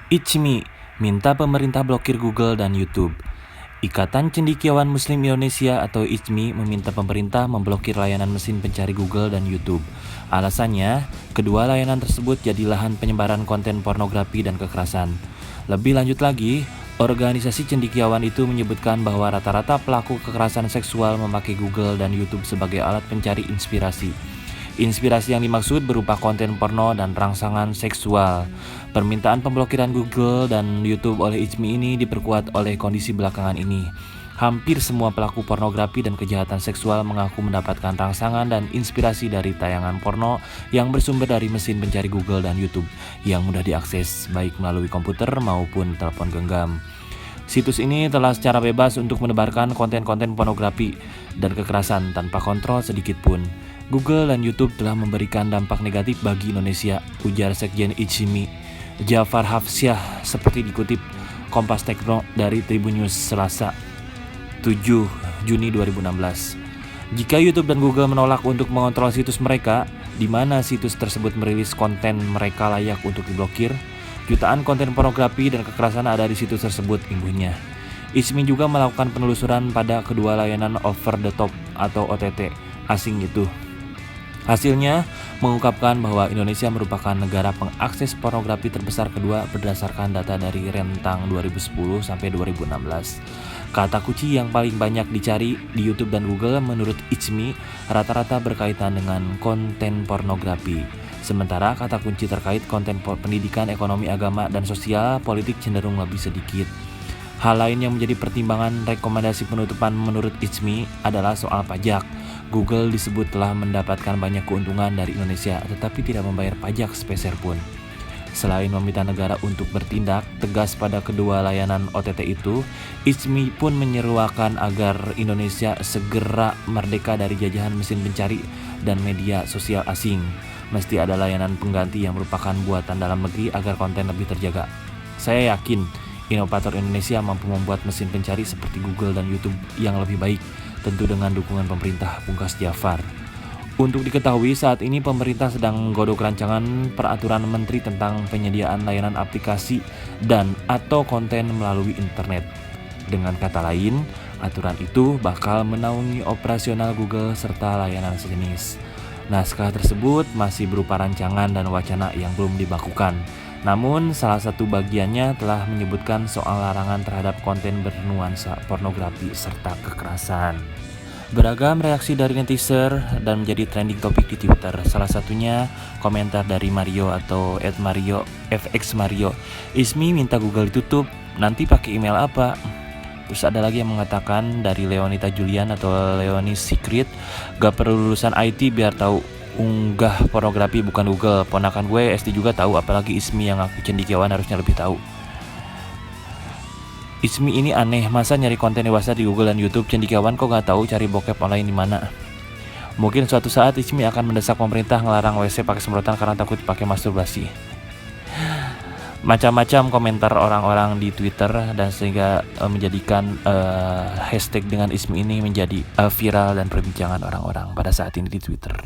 Ijmi minta pemerintah blokir Google dan YouTube. Ikatan Cendekiawan Muslim Indonesia atau ICMI meminta pemerintah memblokir layanan mesin pencari Google dan YouTube. Alasannya, kedua layanan tersebut jadi lahan penyebaran konten pornografi dan kekerasan. Lebih lanjut lagi, organisasi cendekiawan itu menyebutkan bahwa rata-rata pelaku kekerasan seksual memakai Google dan YouTube sebagai alat pencari inspirasi. Inspirasi yang dimaksud berupa konten porno dan rangsangan seksual. Permintaan pemblokiran Google dan YouTube oleh ICMI ini diperkuat oleh kondisi belakangan ini. Hampir semua pelaku pornografi dan kejahatan seksual mengaku mendapatkan rangsangan dan inspirasi dari tayangan porno yang bersumber dari mesin pencari Google dan YouTube yang mudah diakses baik melalui komputer maupun telepon genggam. Situs ini telah secara bebas untuk menebarkan konten-konten pornografi dan kekerasan tanpa kontrol sedikit pun. Google dan YouTube telah memberikan dampak negatif bagi Indonesia, ujar Sekjen ICMI Jafar Hafsyah seperti dikutip Kompas Tekno dari Tribun News Selasa 7 Juni 2016. Jika YouTube dan Google menolak untuk mengontrol situs mereka, di mana situs tersebut merilis konten mereka layak untuk diblokir, jutaan konten pornografi dan kekerasan ada di situs tersebut, imbuhnya. ICMI juga melakukan penelusuran pada kedua layanan over the top atau OTT asing itu. Hasilnya mengungkapkan bahwa Indonesia merupakan negara pengakses pornografi terbesar kedua berdasarkan data dari rentang 2010 sampai 2016. Kata kunci yang paling banyak dicari di YouTube dan Google menurut ICMI rata-rata berkaitan dengan konten pornografi. Sementara kata kunci terkait konten pendidikan, ekonomi, agama, dan sosial politik cenderung lebih sedikit. Hal lain yang menjadi pertimbangan rekomendasi penutupan menurut ICMI adalah soal pajak. Google disebut telah mendapatkan banyak keuntungan dari Indonesia tetapi tidak membayar pajak sepeser pun. Selain meminta negara untuk bertindak tegas pada kedua layanan OTT itu, ICMI pun menyeruakan agar Indonesia segera merdeka dari jajahan mesin pencari dan media sosial asing. Mesti ada layanan pengganti yang merupakan buatan dalam negeri agar konten lebih terjaga. Saya yakin inovator Indonesia mampu membuat mesin pencari seperti Google dan YouTube yang lebih baik, tentu dengan dukungan pemerintah, pungkas Jafar. Untuk diketahui, saat ini pemerintah sedang menggodok rancangan peraturan menteri tentang penyediaan layanan aplikasi dan atau konten melalui internet. Dengan kata lain, aturan itu bakal menaungi operasional Google serta layanan sejenis. Naskah tersebut masih berupa rancangan dan wacana yang belum dibakukan. Namun, salah satu bagiannya telah menyebutkan soal larangan terhadap konten bernuansa pornografi serta kekerasan. Beragam reaksi dari netizen dan menjadi trending topik di Twitter. Salah satunya komentar dari Mario atau @MarioFXMario. ICMI minta Google ditutup, nanti pakai email apa? Terus ada lagi yang mengatakan dari Leonita Julian atau Leonis Secret, gak perlu lulusan IT biar tahu unggah pornografi bukan Google. Ponakan gue SD juga tahu, apalagi ICMI yang aku cendekiawan harusnya lebih tahu. ICMI ini aneh, masa nyari konten dewasa di Google dan YouTube, cendekiawan kok gak tahu cari bokep online di mana? Mungkin suatu saat ICMI akan mendesak pemerintah ngelarang WC pakai semprotan karena takut dipakai masturbasi. Macam-macam komentar orang-orang di Twitter dan sehingga menjadikan hashtag dengan ICMI ini menjadi viral dan perbincangan orang-orang pada saat ini di Twitter.